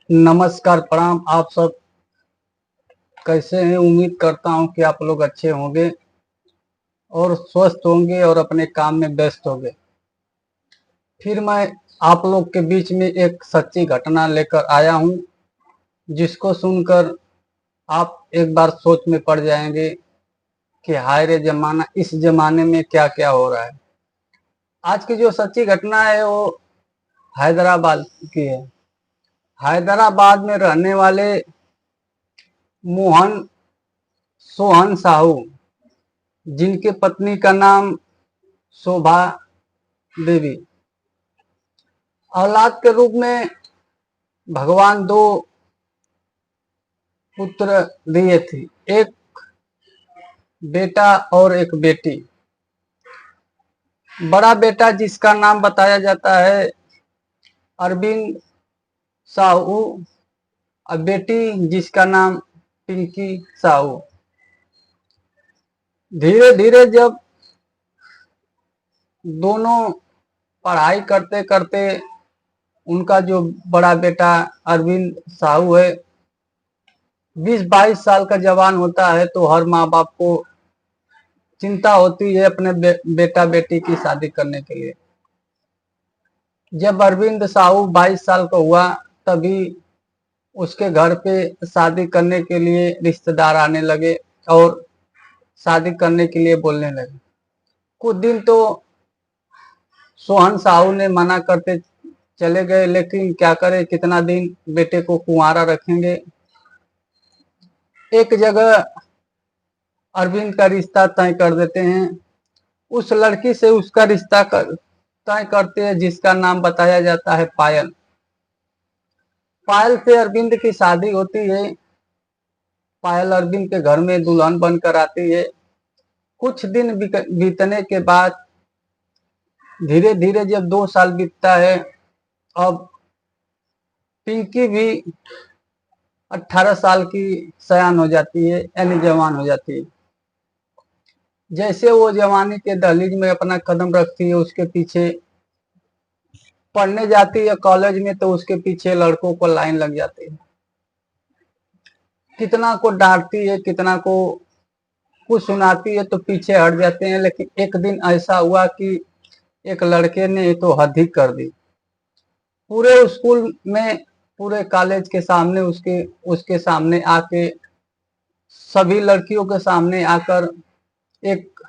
नमस्कार, प्रणाम। आप सब कैसे हैं? उम्मीद करता हूं कि आप लोग अच्छे होंगे और स्वस्थ होंगे और अपने काम में व्यस्त होंगे। फिर मैं आप लोग के बीच में एक सच्ची घटना लेकर आया हूं, जिसको सुनकर आप एक बार सोच में पड़ जाएंगे कि हाय रे जमाना, इस जमाने में क्या क्या हो रहा है। आज की जो सच्ची घटना है वो हैदराबाद की है। हैदराबाद में रहने वाले मोहन सोहन साहू, जिनके पत्नी का नाम शोभा देवी, औलाद के रूप में भगवान दो पुत्र दिए थे, एक बेटा और एक बेटी। बड़ा बेटा जिसका नाम बताया जाता है अरविंद साहू और बेटी जिसका नाम पिंकी साहू। धीरे धीरे जब दोनों पढ़ाई करते करते उनका जो बड़ा बेटा अरविंद साहू है 20-22 साल का जवान होता है, तो हर माँ बाप को चिंता होती है अपने बेटा बेटी की शादी करने के लिए। जब अरविंद साहू 22 साल का हुआ, तभी उसके घर पे शादी करने के लिए रिश्तेदार आने लगे और शादी करने के लिए बोलने लगे। कुछ दिन तो सोहन साहू ने मना करते चले गए, लेकिन क्या करे, कितना दिन बेटे को कुंवारा रखेंगे। एक जगह अरविंद का रिश्ता तय कर देते हैं। उस लड़की से उसका रिश्ता तय करते हैं जिसका नाम बताया जाता है पायल। पायल से अरविंद की शादी होती है। पायल अरविंद के घर में दुल्हन बनकर आती है। कुछ दिन बीतने के बाद धीरे धीरे जब 2 साल बीतता है, अब पिंकी भी 18 साल की सयान हो जाती है, यानी जवान हो जाती है। जैसे वो जवानी के दहलीज में अपना कदम रखती है, उसके पीछे पढ़ने जाती है कॉलेज में, तो उसके पीछे लड़कों को लाइन लग जाती है। कितना को डांटती है, कितना को कुछ सुनाती है तो पीछे हट जाते हैं। लेकिन एक दिन ऐसा हुआ कि एक लड़के ने तो हद ही कर दी। पूरे स्कूल में, पूरे कॉलेज के सामने, उसके उसके सामने आके, सभी लड़कियों के सामने आकर एक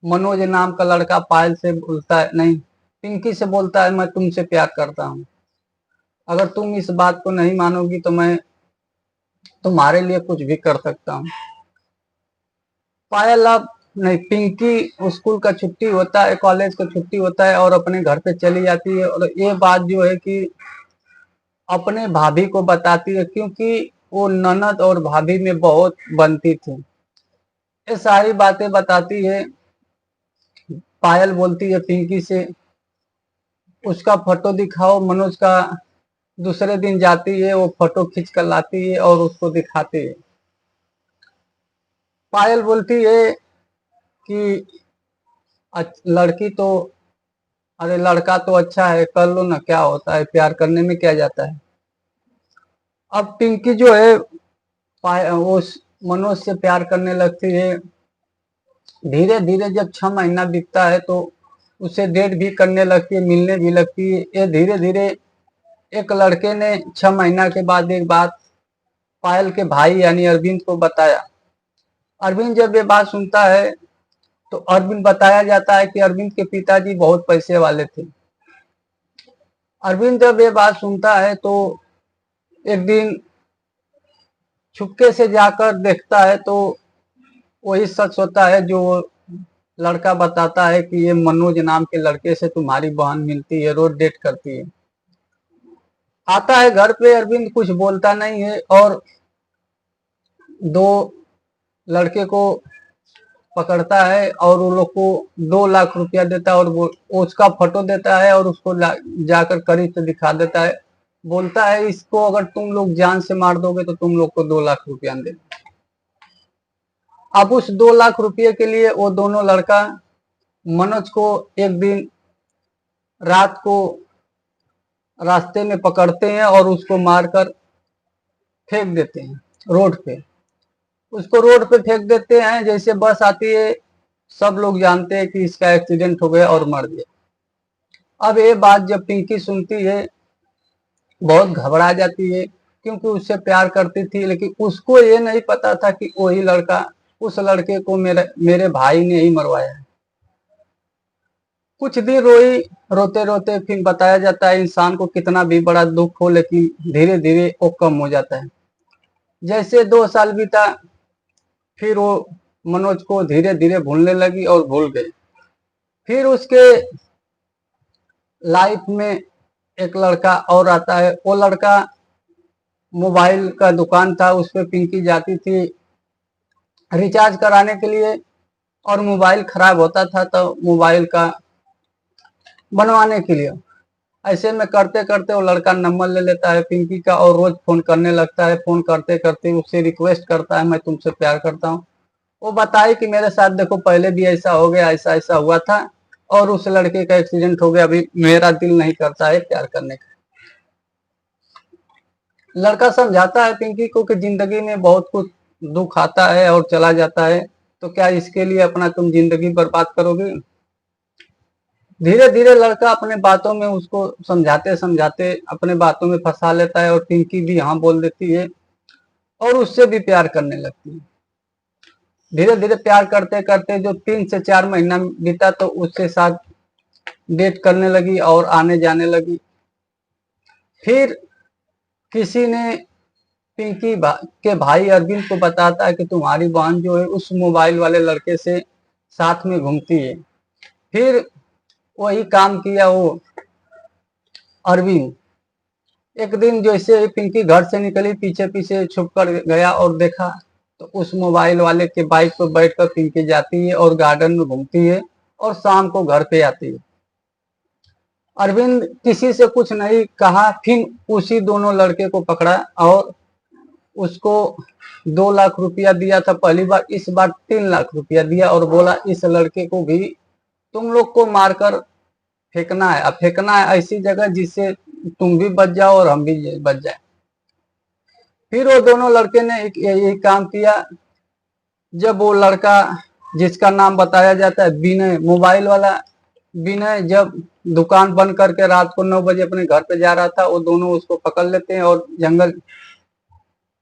मनोज नाम का लड़का पायल से बोलता है, नहीं, पिंकी से बोलता है, मैं तुमसे प्यार करता हूँ। अगर तुम इस बात को नहीं मानोगी तो मैं तुम्हारे लिए कुछ भी कर सकता हूँ। पायल अब नहीं, पिंकी स्कूल का छुट्टी होता है, कॉलेज का छुट्टी होता है और अपने घर पे चली जाती है। और ये बात जो है कि अपने भाभी को बताती है, क्योंकि वो ननद और भाभी में बहुत बनती थी। ये सारी बातें बताती है। पायल बोलती है पिंकी से, उसका फोटो दिखाओ मनोज का। दूसरे दिन जाती है, वो फोटो खींच कर लाती है और उसको दिखाती है। पायल बोलती है कि लड़की तो, अरे लड़का तो अच्छा है, कर लो ना, क्या होता है, प्यार करने में क्या जाता है। अब पिंकी जो है उस मनोज से प्यार करने लगती है। धीरे धीरे जब 6 महीना बीतता है तो उसे डेट भी करने लगती है, मिलने भी लगती है। ये धीरे धीरे एक लड़के ने 6 महीना के बाद एक बात पायल के भाई यानी अरविंद को बताया। अरविंद जब ये बात सुनता है तो अरविंद बताया जाता है कि अरविंद के पिताजी बहुत पैसे वाले थे। अरविंद जब ये बात सुनता है तो एक दिन छुपके से जाकर देखता है तो वही शख्स होता है जो लड़का बताता है कि ये मनोज नाम के लड़के से तुम्हारी बहन मिलती है, रोज डेट करती है। आता है घर पे, अरविंद कुछ बोलता नहीं है और दो लड़के को पकड़ता है और उन लोग को 2 लाख रुपया देता है और वो उसका फोटो देता है और उसको जाकर करीब से दिखा देता है। बोलता है, इसको अगर तुम लोग जान से मार दोगे तो तुम लोग को 2 लाख रुपया दे। अब उस 2 लाख रुपये के लिए वो दोनों लड़का मनोज को एक दिन रात को रास्ते में पकड़ते हैं और उसको मारकर फेंक देते हैं रोड पे। उसको रोड पे फेंक देते हैं, जैसे बस आती है सब लोग जानते हैं कि इसका एक्सीडेंट हो गया और मर गया। अब ये बात जब पिंकी सुनती है बहुत घबरा जाती है, क्योंकि उससे प्यार करती थी, लेकिन उसको ये नहीं पता था कि वही लड़का, उस लड़के को मेरे भाई ने ही मरवाया है। कुछ दिन रोई, रोते रोते फिर बताया जाता है इंसान को कितना भी बड़ा दुख हो लेकिन धीरे धीरे वो कम हो जाता है। जैसे 2 साल बीता, फिर वो मनोज को धीरे धीरे भूलने लगी और भूल गई। फिर उसके लाइफ में एक लड़का और आता है। वो लड़का, मोबाइल का दुकान था, उस पर पिंकी जाती थी रिचार्ज कराने के लिए, और मोबाइल खराब होता था तो मोबाइल का बनवाने के लिए। ऐसे में करते करते वो लड़का नंबर ले लेता है पिंकी का और रोज फोन करने लगता है। फोन करते करते उससे रिक्वेस्ट करता है, मैं तुमसे प्यार करता हूँ। वो बताए कि मेरे साथ देखो पहले भी ऐसा हो गया, ऐसा ऐसा हुआ था, और उस लड़के का एक्सीडेंट हो गया, अभी मेरा दिल नहीं करता है प्यार करने का। लड़का समझाता है पिंकी को कि जिंदगी में बहुत कुछ दुख आता है और चला जाता है, तो क्या इसके लिए अपना तुम जिंदगी बर्बाद करोगे। धीरे धीरे लड़का अपने बातों में उसको समझाते समझाते अपने बातों में फंसा लेता है, और पिंकी भी हाँ बोल देती है और उससे भी प्यार करने लगती है। धीरे धीरे प्यार करते करते जो 3 से 4 महीना बीता तो उसके साथ डेट करने लगी और आने जाने लगी। फिर किसी ने पिंकी के भाई अरविंद को बताता है कि तुम्हारी बहन जो है उस मोबाइल वाले लड़के से साथ में घूमती है। फिर वही काम किया वो अरविंद। एक दिन जैसे पिंकी घर से निकली, पीछे पीछे छुप कर गया और देखा तो उस मोबाइल वाले के बाइक पर बैठकर पिंकी जाती है और गार्डन में घूमती है और शाम को घर पे आती है। अरविंद किसी से कुछ नहीं कहा, फिर उसी दोनों लड़के को पकड़ा और उसको 2 लाख रुपया दिया था पहली बार, इस बार 3 लाख रुपया दिया और बोला इस लड़के को भी तुम लोग को मारकर फेंकना है। अब फेंकना है ऐसी जगह जिससे तुम भी बच जाओ और हम भी बच जाए। फिर वो दोनों लड़के ने यही काम किया। जब वो लड़का जिसका नाम बताया जाता है विनय, मोबाइल वाला विनय, जब दुकान बंद करके रात को 9 बजे अपने घर पे जा रहा था, वो दोनों उसको पकड़ लेते हैं और जंगल,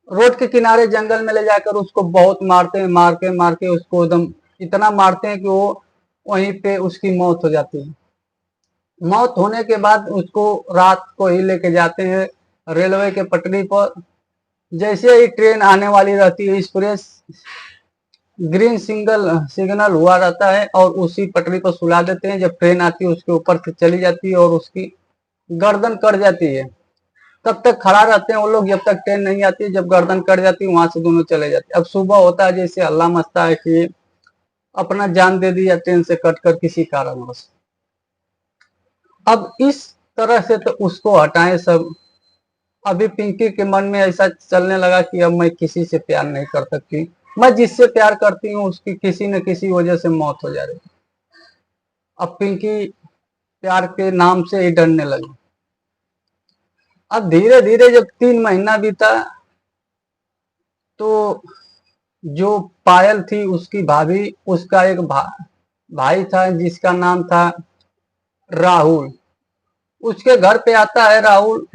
रोड के किनारे जंगल में ले जाकर उसको बहुत मारते हैं। मार के उसको एकदम इतना मारते हैं कि वो वहीं पे उसकी मौत हो जाती है। मौत होने के बाद उसको रात को ही लेके जाते हैं रेलवे के पटरी पर। जैसे ही ट्रेन आने वाली रहती है, एक्सप्रेस ग्रीन सिग्नल हुआ रहता है और उसी पटरी पर सुला देते हैं। जब ट्रेन आती है उसके ऊपर से चली जाती है और उसकी गर्दन कट जाती है। तब तक खड़ा रहते हैं वो लोग जब तक ट्रेन नहीं आती। जब गर्दन कट जाती है वहां से दोनों चले जाते हैं। अब सुबह होता है, जैसे हल्ला मचता है कि अपना जान दे दिया ट्रेन से कट कर किसी कारणवश। अब इस तरह से तो उसको हटाएं सब। अभी पिंकी के मन में ऐसा चलने लगा कि अब मैं किसी से प्यार नहीं कर सकती, मैं जिससे प्यार करती हूँ उसकी किसी न किसी वजह से मौत हो जा रही। अब पिंकी प्यार के नाम से ही डरने लगी। अब धीरे धीरे जब 3 महीना बीता तो जो पायल थी उसकी भाभी, उसका एक भाई था जिसका नाम था राहुल। उसके घर पे आता है राहुल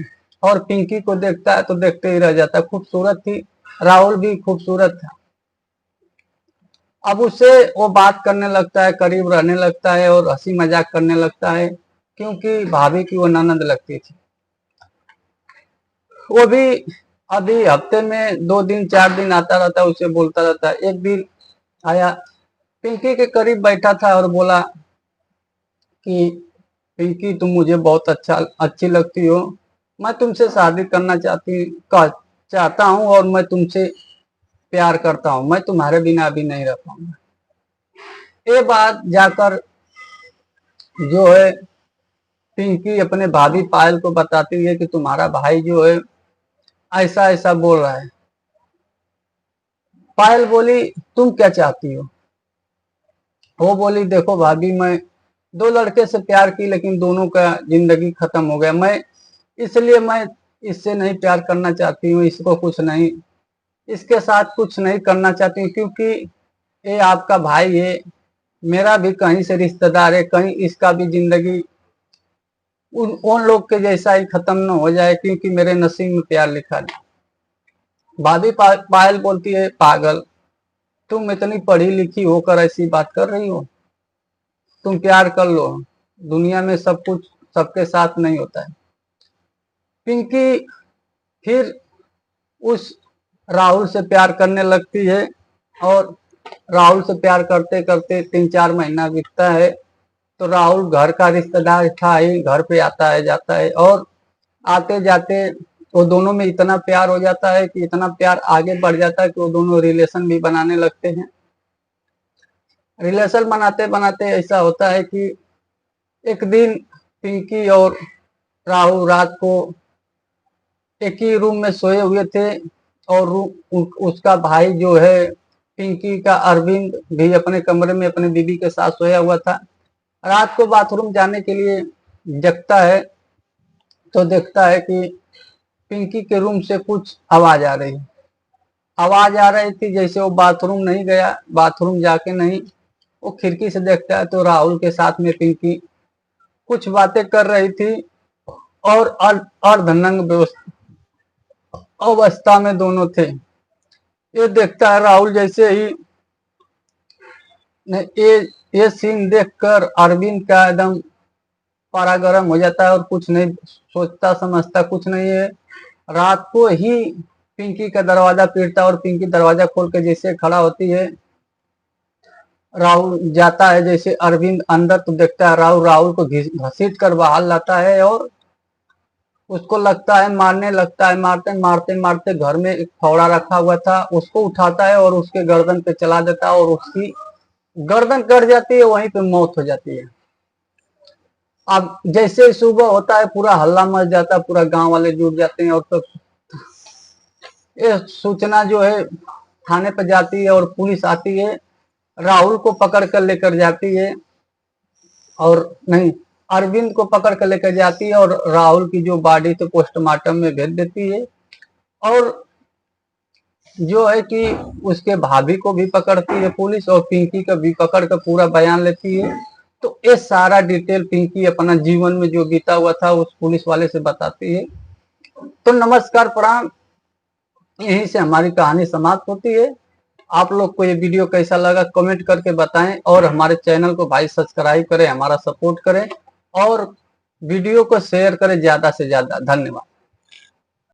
और पिंकी को देखता है तो देखते ही रह जाता है। खूबसूरत थी, राहुल भी खूबसूरत था। अब उससे वो बात करने लगता है, करीब रहने लगता है और हंसी मजाक करने लगता है, क्योंकि भाभी की वो ननद लगती थी। वो भी अभी हफ्ते में 2 दिन 4 दिन आता रहता है, उससे बोलता रहता है। एक दिन आया, पिंकी के करीब बैठा था और बोला कि पिंकी तुम मुझे बहुत अच्छी लगती हो, मैं तुमसे शादी करना चाहता हूँ और मैं तुमसे प्यार करता हूँ, मैं तुम्हारे बिना अभी नहीं रह पाऊंगा। ये बात जाकर जो है पिंकी अपने भाभी पायल को बताती है कि तुम्हारा भाई जो है ऐसा ऐसा बोल रहा है। पायल बोली तुम क्या चाहती हो। वो बोली देखो भाभी, मैं 2 लड़के से प्यार की लेकिन दोनों का जिंदगी खत्म हो गया, मैं इसलिए मैं इससे नहीं प्यार करना चाहती हूँ, इसको कुछ नहीं, इसके साथ कुछ नहीं करना चाहती हूँ, क्योंकि ये आपका भाई है, मेरा भी कहीं से रिश्तेदार है, कहीं इसका भी जिंदगी उन लोग के जैसा ही खत्म न हो जाए, क्योंकि मेरे नसीब में प्यार लिखा नहीं। भाभी पायल बोलती है, पागल, तुम इतनी पढ़ी लिखी होकर ऐसी बात कर रही हो, तुम प्यार कर लो, दुनिया में सब कुछ सबके साथ नहीं होता है। पिंकी फिर उस राहुल से प्यार करने लगती है, और राहुल से प्यार करते करते 3-4 महीना बीतता है, तो राहुल घर का रिश्तेदार था ही, घर पे आता है जाता है, और आते जाते वो दोनों में इतना प्यार हो जाता है कि इतना प्यार आगे बढ़ जाता है कि वो दोनों रिलेशन भी बनाने लगते हैं। रिलेशन बनाते बनाते ऐसा होता है कि एक दिन पिंकी और राहुल रात को एक ही रूम में सोए हुए थे, और उसका भाई जो है पिंकी का अरविंद भी अपने कमरे में अपने बीबी के साथ सोया हुआ था। रात को बाथरूम जाने के लिए जगता है, तो देखता है कि पिंकी के रूम से कुछ आवाज आ रही, आवाज आ रही थी, जैसे वो बाथरूम नहीं गया, बाथरूम जाके नहीं, वो खिड़की से देखता है तो राहुल के साथ में पिंकी कुछ बातें कर रही थी, और अर्धनग्न अवस्था में दोनों थे। ये देखता है राहुल, जैसे ही ये सीन देखकर अरविंद का एकदम पारा गर्म हो जाता है, और कुछ नहीं सोचता समझता कुछ नहीं है। रात को ही पिंकी का दरवाजा पीटता है, और पिंकी दरवाजा खोल के जैसे खड़ा होती है, राहुल जाता है जैसे अरविंद अंदर, तो देखता है राहुल को घसीट कर बाहर लाता है, और उसको लगता है मारने लगता है। मारते मारते मारते घर में एक फावड़ा रखा हुआ था, उसको उठाता है और उसके गर्दन पे चला देता है, और उसकी गर्दन कट जाती है, वहीं पे मौत हो जाती है। अब जैसे सुबह होता है पूरा हल्ला मच जाता है, पूरा गांव वाले जुट जाते हैं, और तो ये सूचना जो है थाने पर जाती है, और पुलिस आती है, राहुल को पकड़ कर लेकर जाती है, और नहीं, अरविंद को पकड़ कर लेकर जाती है, और राहुल की जो बॉडी तो पोस्टमार्टम में भेज देती है, और जो है कि उसके भाभी को भी पकड़ती है पुलिस, और पिंकी का भी पकड़ कर पूरा बयान लेती है। तो ये सारा डिटेल पिंकी अपना जीवन में जो बीता हुआ था उस पुलिस वाले से बताती है। तो नमस्कार, प्रणाम, यहीं से हमारी कहानी समाप्त होती है। आप लोग को ये वीडियो कैसा लगा कमेंट करके बताएं, और हमारे चैनल को भाई सब्सक्राइब करें, हमारा सपोर्ट करें, और वीडियो को शेयर करें ज्यादा से ज्यादा। धन्यवाद।